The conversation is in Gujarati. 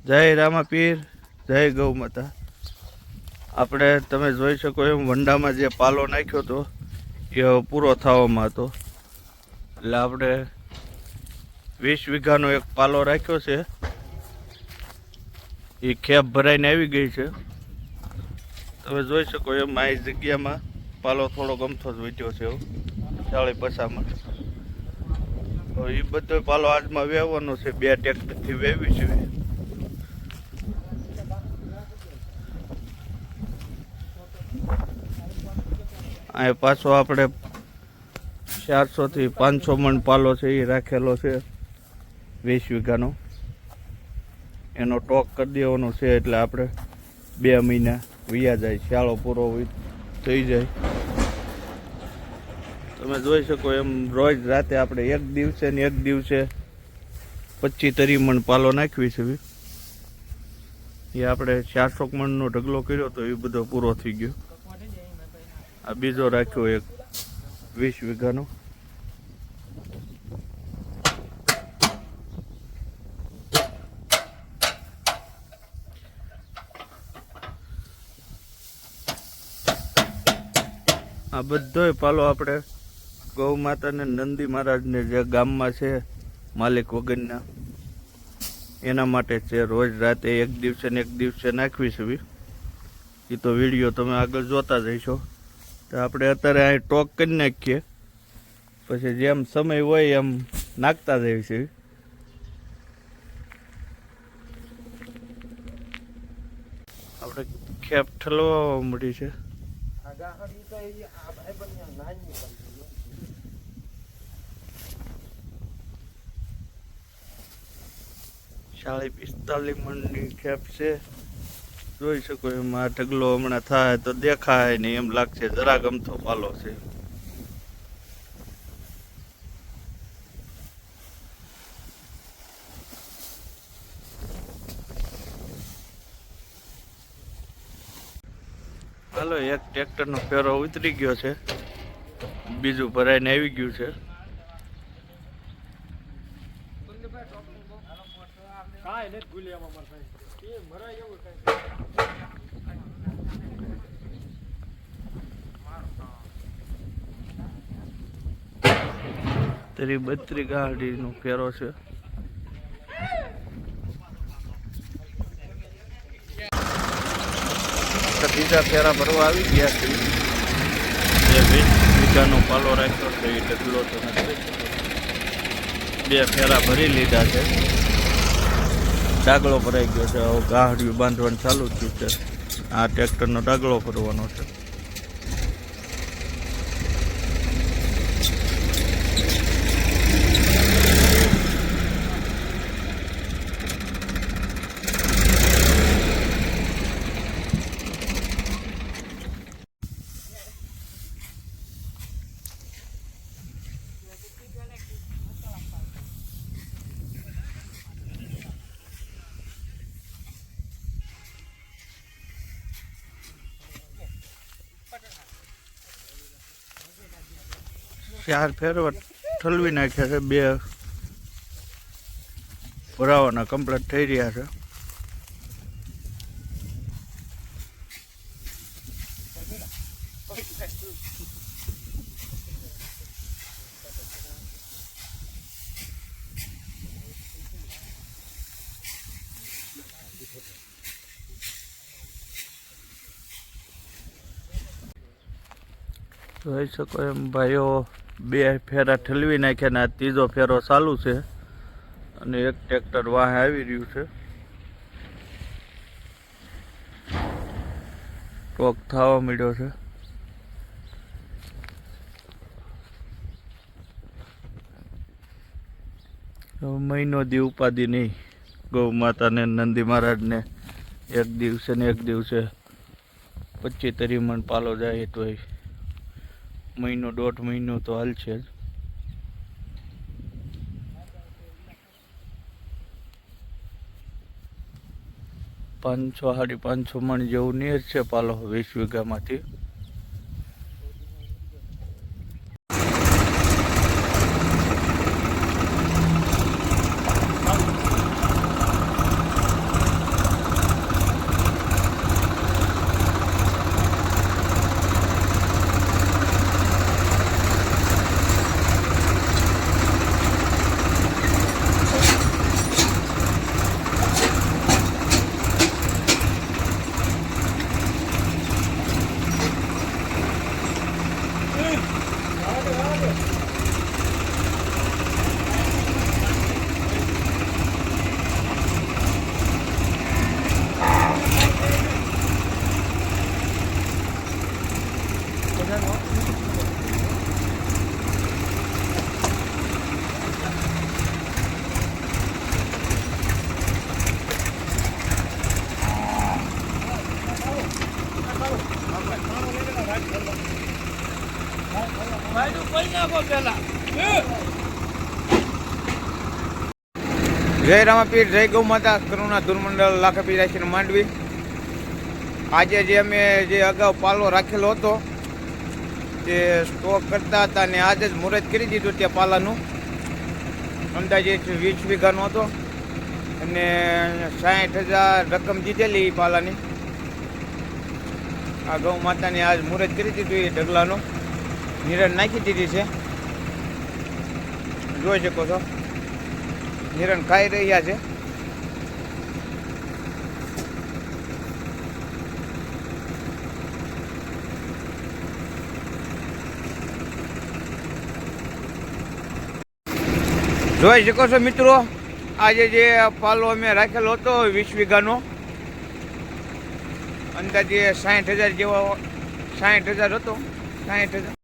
જય રામાપીર, જય ગૌ માતા. આપણે તમે જોઈ શકો એમ વંડામાં જે પાલો નાખ્યો હતો એ હવે પૂરો થવામાં હતો. એટલે આપણે 20 વીઘાનો એક પાલો રાખ્યો છે. એ ખેપ ભરાઈને આવી ગઈ છે. તમે જોઈ શકો એમ આ જગ્યામાં પાલો થોડો ગમતો જ વીટ્યો છે એવું 40-50માં. તો એ બધો પાલો આજમાં વેવવાનો છે. 2 ટ્રેક્ટરથી વેવી છે. આ પાછો આપણે 400 થી 500 મણ પાલો છે એ રાખેલો છે 20 વીઘાનો. એનો ટોક કરી દેવાનો છે એટલે આપણે 2 મહિના વયા જાય, શાળો પૂરો થઈ જાય. તમે જોઈ શકો એમ રોજ રાતે આપણે એક દિવસે ને એક દિવસે 25-30 મણ પાલો નાખવી છે. એ આપણે 400 મણનો ઢગલો કર્યો તો એ બધો પૂરો થઈ ગયો. આ બીજો રાખ્યો એક 20 વીઘાનો. આ બધોય પાલો આપણે ગૌ માતાને નંદી મહારાજને જે ગામમાં છે માલિક વગરના એના માટે છે. રોજ રાતે એક દિવસે ને એક દિવસે નાખવી છે. એ તો વિડીયો તમે આગળ જોતા જઈશો. તો આપણે અત્યારે અહીં ટોક કરી નાખીએ, પછી જેમ સમય હોય એમ નાખતા જઈએ છીએ. આપણે ખેપ ઠલવા મળી છે. 40-45 મણની ખેપ છે. જોઈ શકો એમ આ ઢગલો હમણાં થાય તો દેખાય ને એમ લાગશે જરા ગમતો પાલો છે. હાલો, એક ટ્રેક્ટરનો ફેરો ઉતરી ગયો છે, બીજું ભરાઈને આવી ગયું છે. તરી 32 ગાડીનો ફેરો છે. બીજા ફેરા ભરવા આવી ગયા છે. જે 20 વીઘાનો પાલો રાખ્યો છે એ ઢગલો તો નથી. 2 ફેરા ભરી લીધા છે. ડાગલો ભરાઈ ગયો છે. હવે ગાહડિયું બાંધવાનું ચાલુ થયું છે. આ ટ્રેક્ટરનો ડાગલો ભરવાનો છે. ચાર ફેરવા ઠલવી નાખ્યા છે. 2 ભરાવાના કમ્પ્લીટ થઈ રહ્યા છે. જોઈ શકો એમ ભાઈઓ 2 ફેરા ઠલવી નાખ્યા ને આ ત્રીજો ફેરો ચાલુ છે. અને એક ટ્રેક્ટર વાહે આવી રહ્યું છે. ટોક થવા મળ્યો છે. મહિનો દી ઉપાધિ નહીં. ગૌ માતાને નંદી મહારાજને એક દિવસે ને એક દિવસે 25-30 મણ પાલો જાય તો મહિનો 1.5 મહિનો તો હાલશે જ. ₹500-550 મણ જેવું નીર છે પાલો 20 વીઘામાંથી. જય રામાપીર, જય ગૌ માતા, કરુણા ધુરમંડળ લાખા પીરાશી માંડવી. આજે જે અમે અગાઉ પાલો રાખેલો હતો તે સ્ટોક કરતા હતા ને આજે જ મુહૂર્ત કરી દીધું ત્યાં પાલાનું. અંદાજે 20 વીઘાનો હતો અને 60,000 રકમ દીધેલી એ પાલાની. આ ગૌ માતાની આજ મુહૂર્ત કરી દીધું એ ઢગલાનો, નિરણ નાખી દીધી છે. જોઈ શકો છો નિરણ ખાઈ રહ્યા છે. જોઈ શકો છો મિત્રો, આજે જે પાલો અમે રાખેલો હતો 20 વીઘાનો, અંદાજે 60,000 જેવો 60,000 હતો. 60,000